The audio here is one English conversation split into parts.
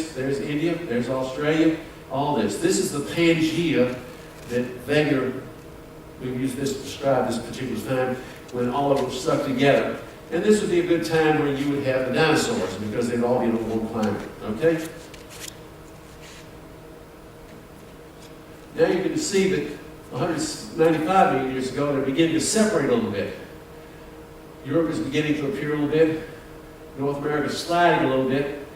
there's India, there's Australia, all this. This is the Pangea that Wegener, we use this to describe this particular time when all of them were stuck together. And this would be a good time where you would have the dinosaurs because they'd all be in one climate, okay? Now you can see that 195 million years ago, they're beginning to separate a little bit. Europe is beginning to appear a little bit. North America is sliding a little bit.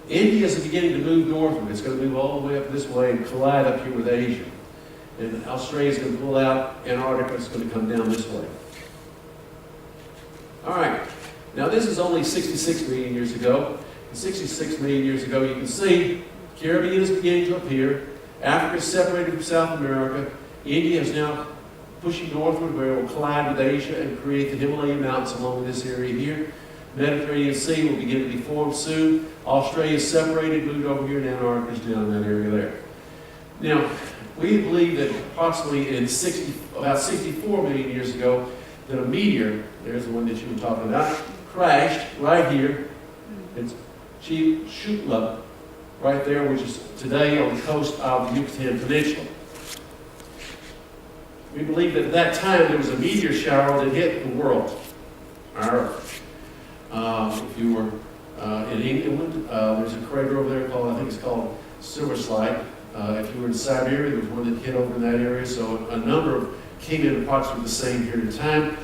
India is beginning to move northward. It's going to move all the way up this way and collide up here with Asia. And Australia is going to pull out. Antarctica is going to come down this way. All right. Now this is only 66 million years ago. And 66 million years ago, you can see Caribbean is beginning to appear. Africa is separated from South America. India is now pushing northward where it will collide with Asia and create the Himalayan mountains along this area here. Mediterranean Sea will begin to be formed soon. Australia is separated, moved over here, and Antarctica is down in that area there. Now, we believe that approximately in about 64 million years ago, that a meteor, there's the one that you were talking about, crashed right here in Chicxulub, right there, which is today on the coast of the Yucatan Peninsula. We believe that at that time there was a meteor shower that hit the world, our Earth. If you were in England, there's a crater over there called, I think it's called Silver Slide. If you were in Siberia, there was one that hit over in that area. So a number came in approximately the same period of time.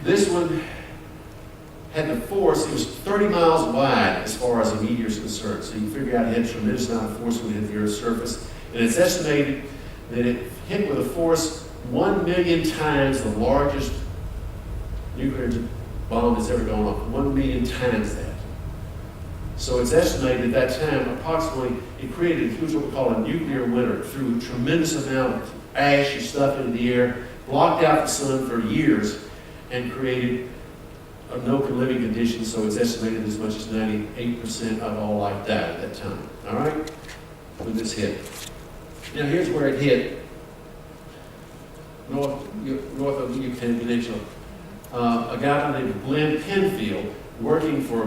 This one had the force, it was 30 miles wide as far as a meteor is concerned. So you figure out it had a tremendous amount of force when it hit the Earth's surface. And it's estimated that it hit with a force 1 million times the largest nuclear bomb that's ever gone off. 1 million times that. So it's estimated at that time, approximately, it created what we call a nuclear winter. Threw a tremendous amount of ash and stuff into the air, blocked out the sun for years, and created no living conditions. So it's estimated as much as 98% of all life died at that time. All right? When this hit. Now here's where it hit. North of the Yucatan Peninsula. A guy named Glenn Penfield, working for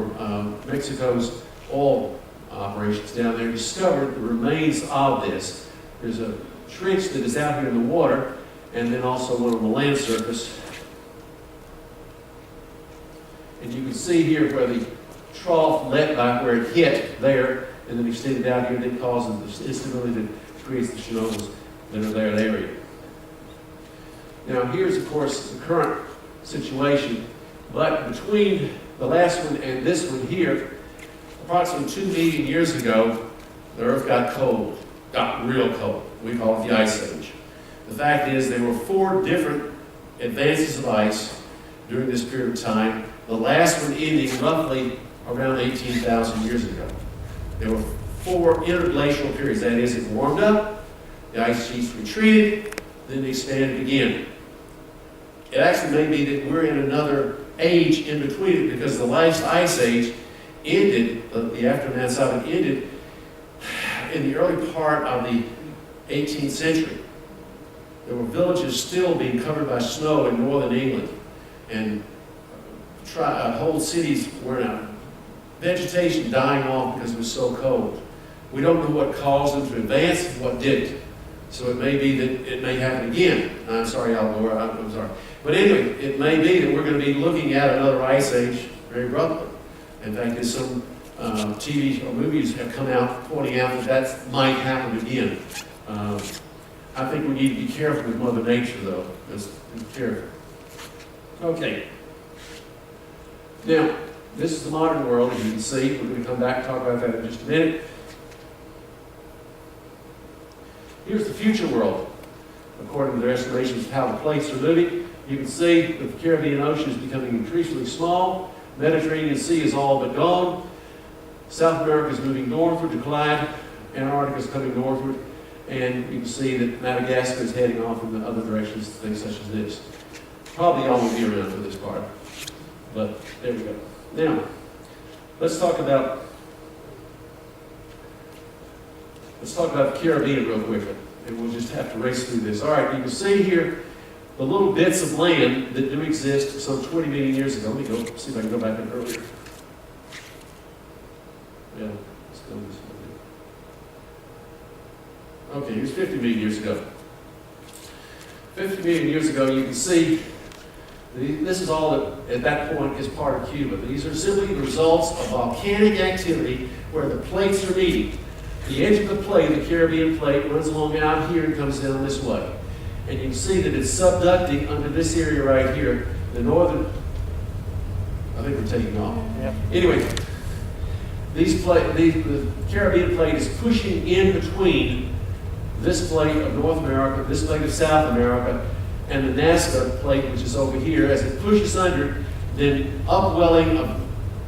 Mexico's oil operations down there, discovered the remains of this. There's a trench that is out here in the water, and then also one on the land surface. And you can see here where the trough let by where it hit there, and then extended out here, then causes the instability that creates the shingles that are there in the area. Now here's, of course, the current situation, but between the last one and this one here, approximately 2 million years ago, the Earth got cold, got real cold. We call it the Ice Age. The fact is there were 4 different advances of ice during this period of time, the last one ending roughly around 18,000 years ago. There were 4 interglacial periods. That is, it warmed up, the ice sheets retreated, then they expanded again. It actually may be that we're in another age in between it because the last ice age ended, the aftermath of it ended in the early part of the 18th century. There were villages still being covered by snow in northern England, and whole cities were in vegetation dying off because it was so cold. We don't know what caused them to advance and what didn't. So it may be that it may happen again. I'm sorry, Al-Gore, I'm sorry. But anyway, it may be that we're going to be looking at another ice age very abruptly. In fact, there's some TV or movies have come out pointing out that might happen again. I think we need to be careful with Mother Nature, though. Just be careful. Okay. Now, this is the modern world, as you can see. We're going to come back and talk about that in just a minute. Here's the future world, according to their estimations of how the plates are moving. You can see that the Caribbean Ocean is becoming increasingly small. Mediterranean Sea is all but gone. South America is moving northward to collide. Antarctica is coming northward. And you can see that Madagascar is heading off in the other directions, things such as this. Probably all will be around for this part. But there we go. Now, let's talk about the Caribbean real quickly. And we'll just have to race through this. All right, you can see here the little bits of land that do exist some 20 million years ago. Let me go see if I can go back in earlier. Yeah, Let's go this way. Okay, here's 50 million years ago. 50 million years ago, you can see this is all that at that point is part of Cuba. These are simply the results of volcanic activity where the plates are meeting. The edge of the plate, the Caribbean plate, runs along out here and comes down this way. And you can see that it's subducting under this area right here. The northern, I think we're taking off. Yep. Anyway, the Caribbean plate is pushing in between this plate of North America, this plate of South America, and the Nazca plate, which is over here. As it pushes under, then upwelling of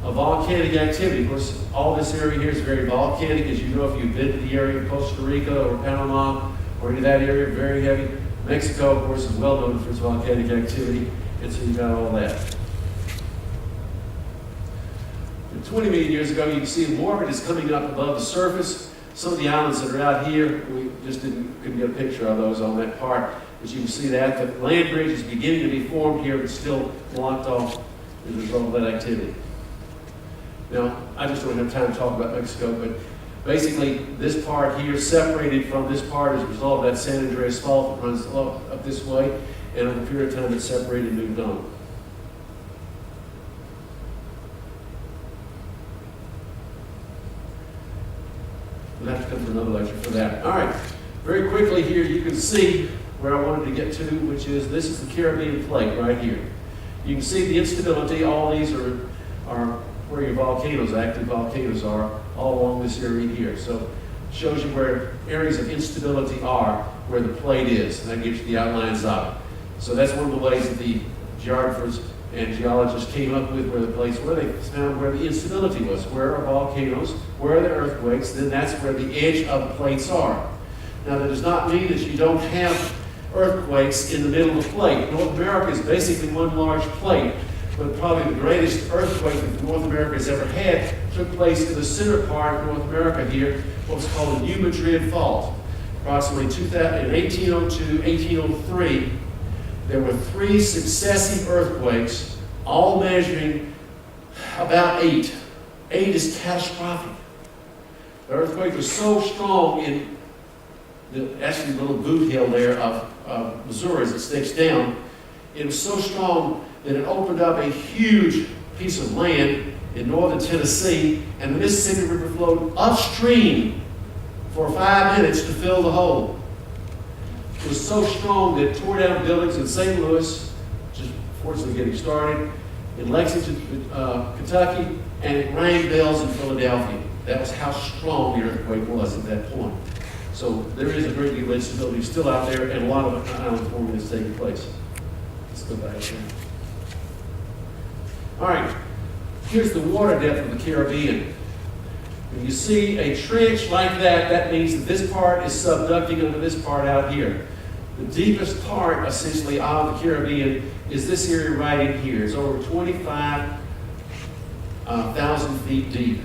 volcanic activity. Of course, all this area here is very volcanic, as you know if you've been to the area of Costa Rica or Panama or any of that area, very heavy. Mexico, of course, is well known for its volcanic activity, and so you've got all that. 20 million years ago, you can see more of it is coming up above the surface. Some of the islands that are out here, we just couldn't get a picture of those on that part, but you can see that. The land bridge is beginning to be formed here, but still blocked off as a result of that activity. Now, I just don't have time to talk about Mexico, but basically this part here separated from this part as a result of that San Andreas Fault that runs up this way, and over a period of time it separated and moved on. We'll have to come to another lecture for that. All right, very quickly here you can see where I wanted to get to, which is this is the Caribbean plate right here. You can see the instability. All these are where your volcanoes, active volcanoes are, all along this area here. So it shows you where areas of instability are, where the plate is, and that gives you the outlines of it. So that's one of the ways that the geographers and geologists came up with where the plates were. They found where the instability was. Where are volcanoes? Where are the earthquakes? Then that's where the edge of the plates are. Now that does not mean that you don't have earthquakes in the middle of the plate. North America is basically one large plate, but probably the greatest earthquake that North America has ever had took place in the center part of North America here, what was called the New Madrid Fault. Approximately in 1802, 1803, there were 3 successive earthquakes, all measuring about 8. 8 is catastrophic. The earthquake was so strong in the actually little boot hill there of Missouri as it sticks down. It was so strong that it opened up a huge piece of land in northern Tennessee, and the Mississippi River flowed upstream for 5 minutes to fill the hole. It was so strong that it tore down buildings in St. Louis, just fortunately getting started, in Lexington, Kentucky, and it rang bells in Philadelphia. That was how strong the earthquake was at that point. So there is a great deal of instability still out there, and a lot of island forming is taking place. Let's go back here. All right, here's the water depth of the Caribbean. When you see a trench like that, that means that this part is subducting under this part out here. The deepest part, essentially, of the Caribbean is this area right in here. It's over 25,000 feet deep,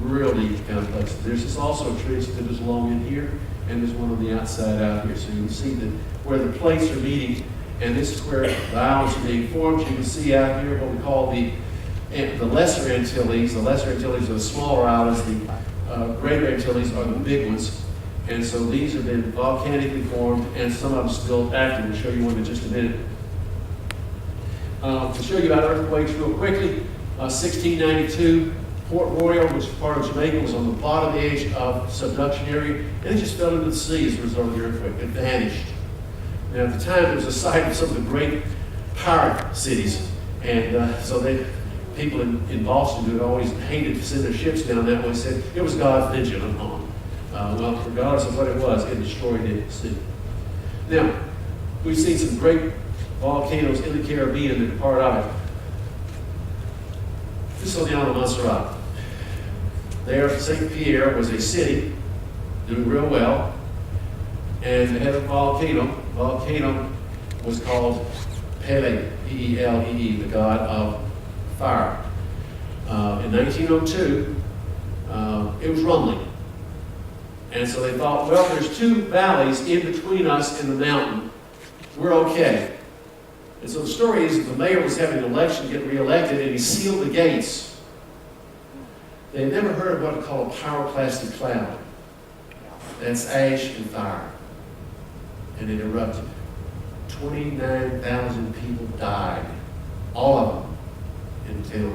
real deep kind of place. There's just also a trench that is along in here, and there's one on the outside out here. So you can see that where the plates are meeting, and this is where the islands are being formed. You can see out here what we call the Lesser Antilles. The Lesser Antilles are the smaller islands. The Greater Antilles are the big ones. And so these have been volcanically formed, and some of them still active. We'll show you one in just a minute. To show you about earthquakes real quickly, 1692, Port Royal, which is part of Jamaica, was on the bottom edge of subduction area, and it just fell into the sea as a result of the earthquake. It vanished. Now, at the time, it was a site of some of the great pirate cities, and so people in Boston who had always hated to send their ships down that way said it was God's vengeance upon them. Well, regardless of what it was, it destroyed it. Now, we've seen some great volcanoes in the Caribbean that are part of it. This is on the island of Montserrat. There, St. Pierre was a city doing real well, and they had a volcano. The volcano was called Pele, P-E-L-E-E, the god of fire. In 1902, it was rumbling. And so they thought, well, there's 2 valleys in between us and the mountain. We're okay. And so the story is that the mayor was having an election to get reelected, and he sealed the gates. They had never heard of what we call a pyroclastic cloud. That's ash and fire. And it erupted. 29,000 people died. All of them in the town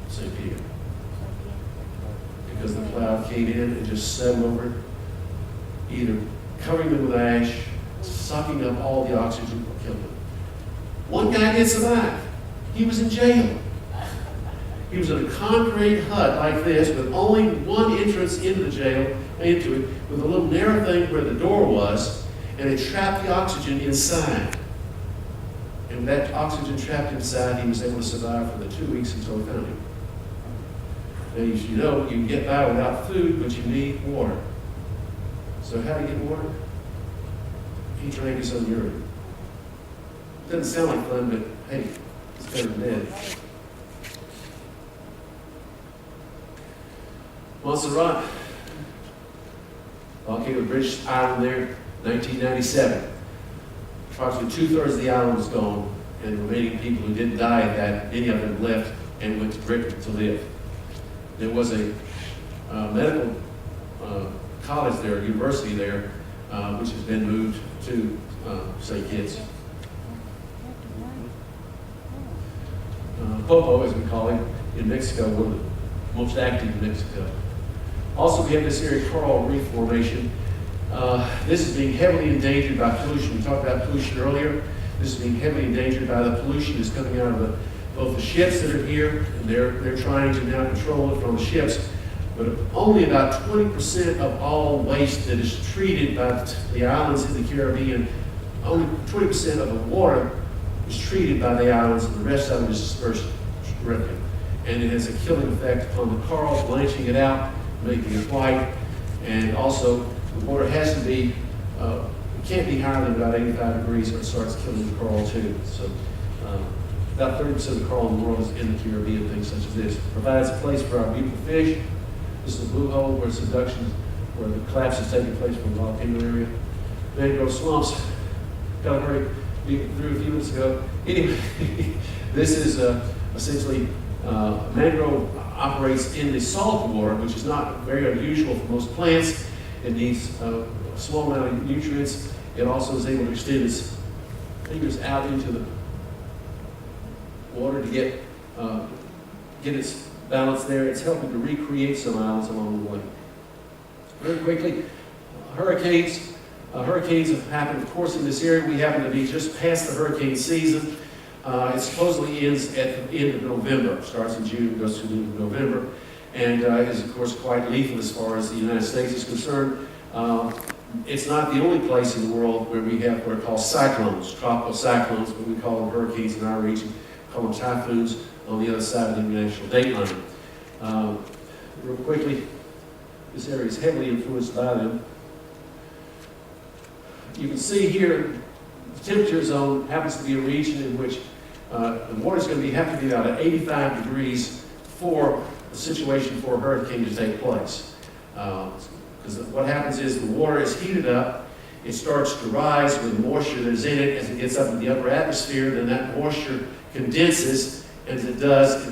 of St. Peter. Because the cloud came in and just settled over it, either covering them with ash, sucking up all the oxygen, or killing them. One guy did survive. He was in jail. He was in a concrete hut like this with only one entrance into the jail, into it, with a little narrow thing where the door was, and it trapped the oxygen inside. And with that oxygen trapped inside, he was able to survive for the 2 weeks until they found him. Now, as you know, you can get by without food, but you need water. So how do you get water? He drank his own urine. Doesn't sound like fun, but hey, it's better than dead. Montserrat, volcano, British island there, 1997. Approximately 2/3 of the island was gone, and the remaining people who didn't die at that, many of them left and went to Britain to live. There was a medical college there, university there, which has been moved to St. Kitts. Popo, as we call it, in Mexico, one of the most active in Mexico. Also, we have this area, coral reef formation. This is being heavily endangered by pollution. We talked about pollution earlier. This is being heavily endangered by the pollution that's coming out of both the ships that are here, and they're trying to now control it from the ships. But only about 20% of all waste that is treated by the islands in the Caribbean, only 20% of the water is treated by the islands, and the rest of it is dispersed directly. And it has a killing effect upon the coral, blanching it out, making it white, and also the water has to be, it can't be higher than about 85 degrees or it starts killing the coral too. So about 30% of the coral in the world is in the Caribbean, things such as this. It provides a place for our beautiful fish. This is a blue hole where subduction, where the collapse is taking place from the volcano area. Mangrove swamps, got a hurry, we through a few minutes ago. Anyway, this is essentially, mangrove operates in the salt water, which is not very unusual for most plants. It needs a small amount of nutrients. It also is able to extend its fingers out into the water to get its balance there. It's helping to recreate some islands along the way. Very quickly, hurricanes. Hurricanes have happened, of course, in this area. We happen to be just past the hurricane season. It supposedly ends at the end of November. It starts in June, goes to the end of November, and is, of course, quite lethal as far as the United States is concerned. It's not the only place in the world where we have what are called cyclones, tropical cyclones, but we call them hurricanes in our region, call them typhoons on the other side of the international date line. Real quickly, this area is heavily influenced by them. You can see here, the temperature zone happens to be a region in which the water is going to have to be about at 85 degrees for the situation for a hurricane to take place. Because what happens is the water is heated up, it starts to rise with the moisture that is in it. As it gets up in the upper atmosphere, then that moisture condenses, and as it does, it